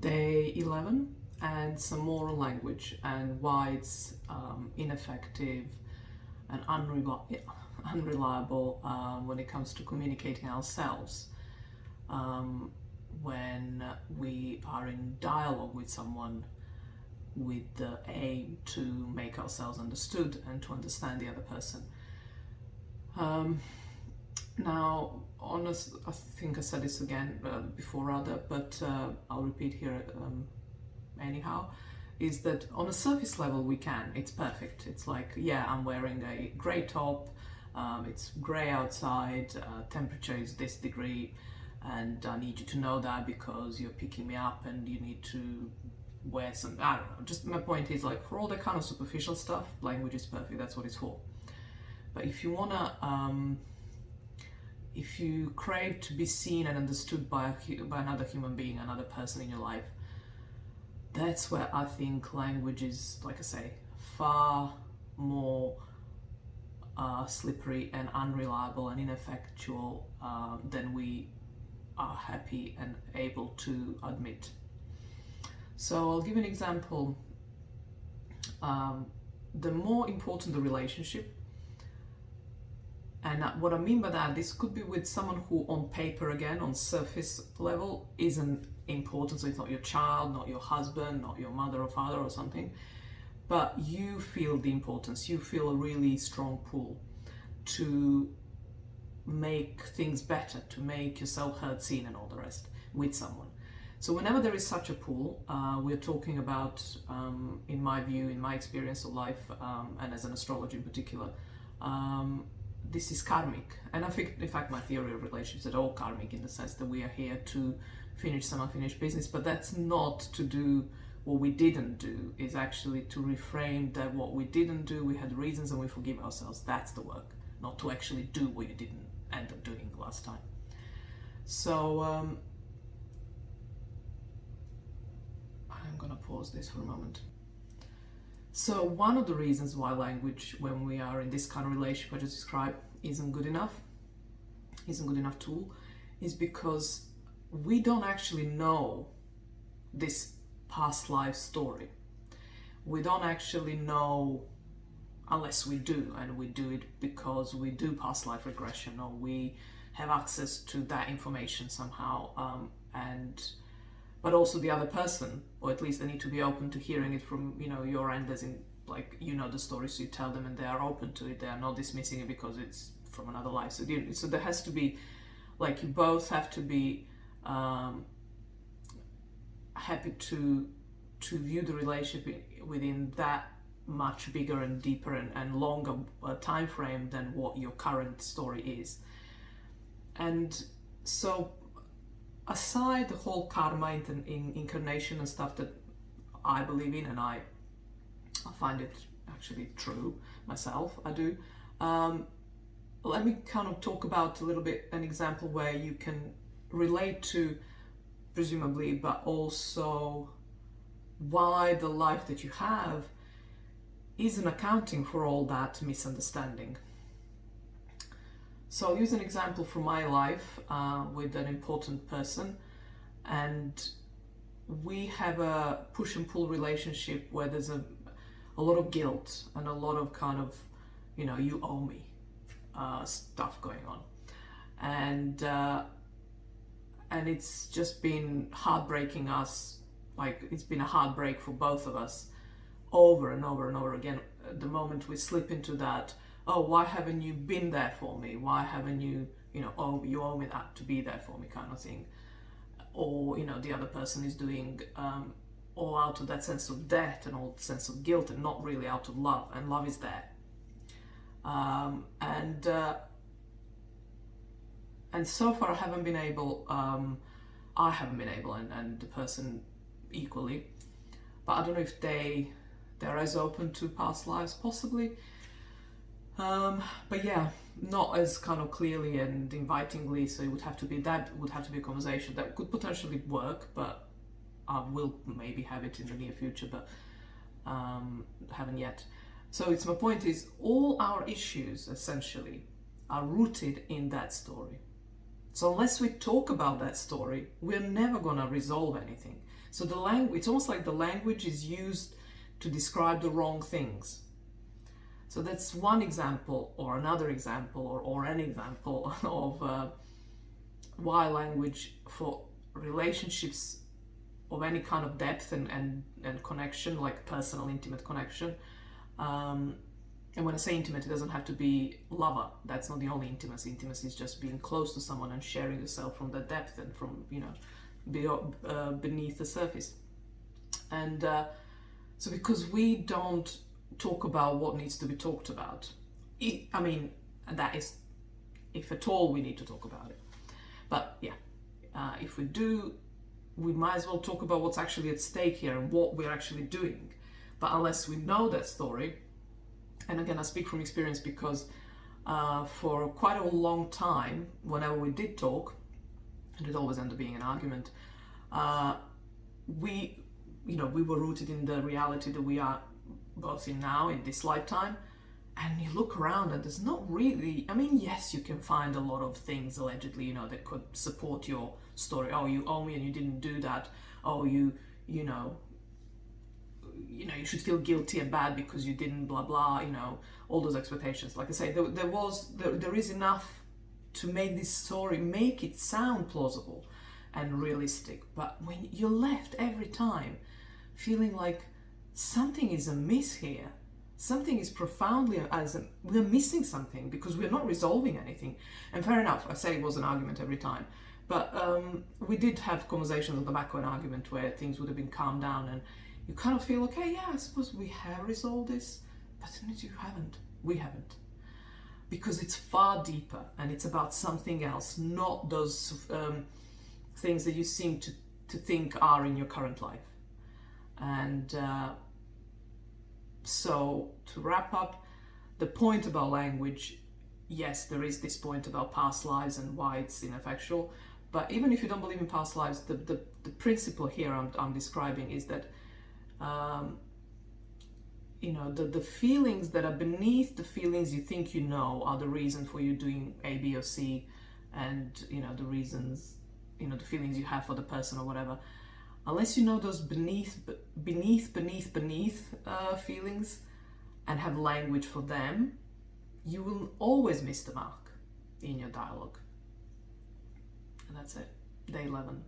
Day 11 and some more on language and why it's ineffective and unreliable when it comes to communicating ourselves when we are in dialogue with someone with the aim to make ourselves understood and to understand the other person. Now, I think I said this again before rather, but I'll repeat here anyhow, is that on a surface level we can, it's perfect. It's like, yeah, I'm wearing a grey top, it's grey outside, temperature is this degree, and I need you to know that because you're picking me up and you need to wear some, I don't know, just my point is like for all the kind of superficial stuff, language is perfect, that's what it's for. But if you wanna, if you crave to be seen and understood by another human being, another person in your life, that's where I think language is, like I say, far more slippery and unreliable and ineffectual than we are happy and able to admit. So I'll give an example. The more important the relationship, and what I mean by that, this could be with someone who on paper, again, on surface level, isn't important. So it's not your child, not your husband, not your mother or father or something, but you feel the importance, you feel a really strong pull to make things better, to make yourself heard, seen and all the rest with someone. So whenever there is such a pull, we're talking about, in my view, in my experience of life, and as an astrologer in particular, this is karmic. And I think, in fact, my theory of relationships is all karmic in the sense that we are here to finish some unfinished business, but that's not to do what we didn't do, is actually to reframe that what we didn't do, we had reasons and we forgive ourselves. That's the work, not to actually do what you didn't end up doing last time. So I'm gonna pause this for a moment. So one of the reasons why language, when we are in this kind of relationship I just described, isn't good enough tool, is because we don't actually know this past life story. We don't actually know, unless we do, and we do it because we do past life regression or we have access to that information somehow, but also the other person, or at least they need to be open to hearing it from, your end, as in, like, the story, so you tell them and they are open to it. They are not dismissing it because it's from another life. So there has to be, like, you both have to be happy to view the relationship within that much bigger and deeper and longer time frame than what your current story is. And so, aside the whole karma incarnation and stuff that I believe in, and I find it actually true myself, I do, let me kind of talk about a little bit an example where you can relate to, presumably, but also why the life that you have isn't accounting for all that misunderstanding. So I'll use an example from my life with an important person, and we have a push and pull relationship where there's a lot of guilt and a lot of kind of, you owe me stuff going on. And it's just been heartbreaking us, like it's been a heartbreak for both of us over and over and over again. The moment we slip into that, oh, why haven't you been there for me? Why haven't you, oh, you owe me that to be there for me kind of thing. Or, the other person is doing all out of that sense of debt and all sense of guilt and not really out of love. And love is there. And so far I haven't been able, and the person equally, but I don't know if they're as open to past lives, possibly. But yeah, not as kind of clearly and invitingly, so it would have to be a conversation that could potentially work, but I will maybe have it in the near future, but haven't yet. So my point is, all our issues essentially are rooted in that story. So unless we talk about that story, we're never going to resolve anything. So the language, it's almost like the language is used to describe the wrong things. So that's one example, or another example, or an example of why language for relationships of any kind of depth and connection, like personal, intimate connection. And when I say intimate, it doesn't have to be lover. That's not the only intimacy. Intimacy is just being close to someone and sharing yourself from the depth and from, beneath the surface. And so because we don't talk about what needs to be talked about, that is, if at all we need to talk about it. But yeah, if we do, we might as well talk about what's actually at stake here and what we're actually doing. But unless we know that story, and again, I speak from experience because for quite a long time, whenever we did talk, and it always ended up being an argument, we were rooted in the reality that we are both in now, in this lifetime. And you look around and there's not really, yes, you can find a lot of things allegedly, that could support your story. Oh, you owe me and you didn't do that. Oh, you should feel guilty and bad because you didn't blah blah, all those expectations. Like I say, there is enough to make this story, make it sound plausible and realistic. But when you're left every time feeling like something is amiss here, something is profoundly, we're missing something because we're not resolving anything. And fair enough, I say it was an argument every time, but we did have conversations on the back of an argument where things would have been calmed down and you kind of feel, okay, yeah, I suppose we have resolved this, but you haven't. We haven't. Because it's far deeper and it's about something else, not those things that you seem to think are in your current life. And so to wrap up, the point about language, yes, there is this point about past lives and why it's ineffectual. But even if you don't believe in past lives, the principle here I'm describing is that the feelings that are beneath the feelings you think are the reason for you doing A, B, or C, and the reasons, the feelings you have for the person or whatever. Unless you know those beneath feelings and have language for them, you will always miss the mark in your dialogue. And that's it. Day 11.